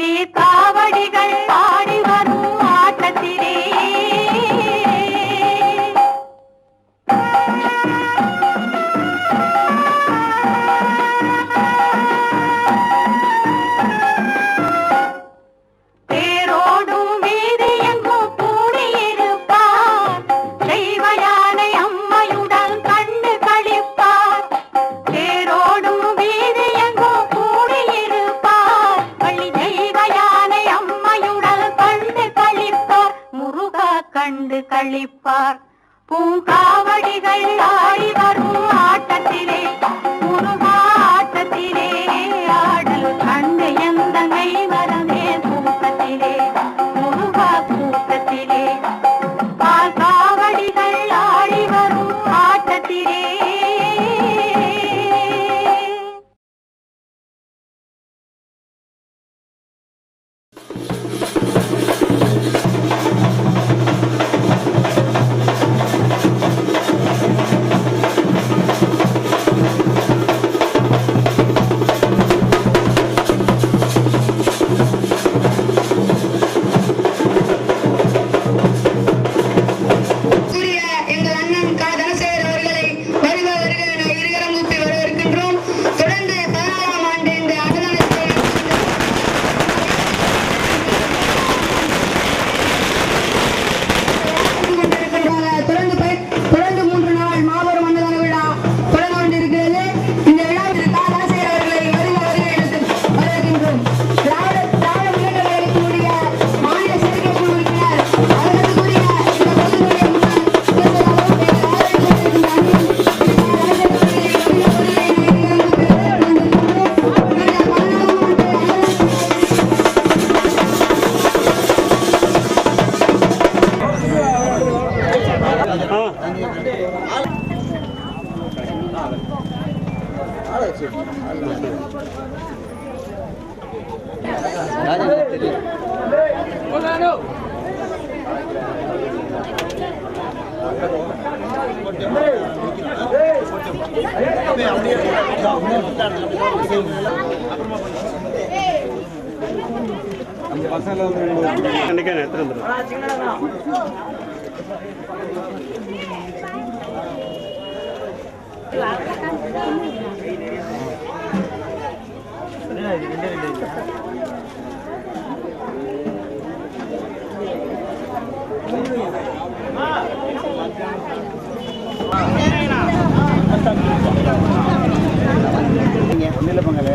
திருநீர் காவடிகள் ஆடி வரும் ஆட்டத்திலே தேரோடும் வீதி எங்கும் கூடியிருப்பார் தெய்வ யானை அம்மையுடன் கண்டு களிப்பார். தேரோடும் வீதி எங்கும் கூடியிருப்பார் பள்ளி தெய்வ யானை அம்மையுடன் கண்டு களிப்பார். முருகா கண்டு களிப்பார். பூங்காவடிகள் ஆடி வரும் ஆட்டத்திலே முருகா ஆட்டத்திலே ஆடல் கண்டு எந்தங்கை வரவே கூட்டத்திலே முருகா கூட்டத்திலே பால் காவடிகள் ஆடி வரும் ஆட்டத்திலே.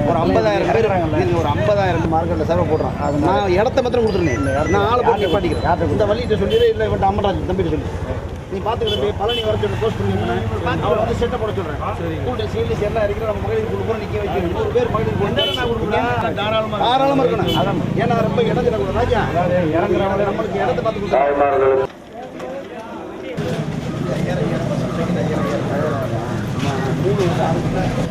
ஒரு 50,000 பேர் ஒரு 50,000 மார்க்கெட்டில் சேவை போடுறான். நான் இடத்த மாத்திரம் கொடுத்துருந்தேன். நான் ஆளை போட்டு பாட்டிக்கிறேன். இந்த வழிகிட்ட சொல்லிடு, இல்லை இவன் அம்மராஜ் தம்பிட்டு சொல்லி நீ பார்த்துக்கிட்டு பழனி வர சொல்லி போஸ்ட் பண்ணிருந்தேன். அவரை வந்து செட்டை போட சொல்கிறேன். கூட்ட சீரியஸ் எல்லாம் இருக்கிற நம்ம மகளிர் குழு கூட நிற்க வைக்கணும். 100 பேர் மகளிர் குழு தாராளமாக இருக்கணும். அதான் ஏன்னா ரொம்ப இடத்துல ராஜா இறங்குறவங்க நம்மளுக்கு இடத்த பார்த்து கொடுத்தாங்க. ரீச் ஆயிருக்கலாம்.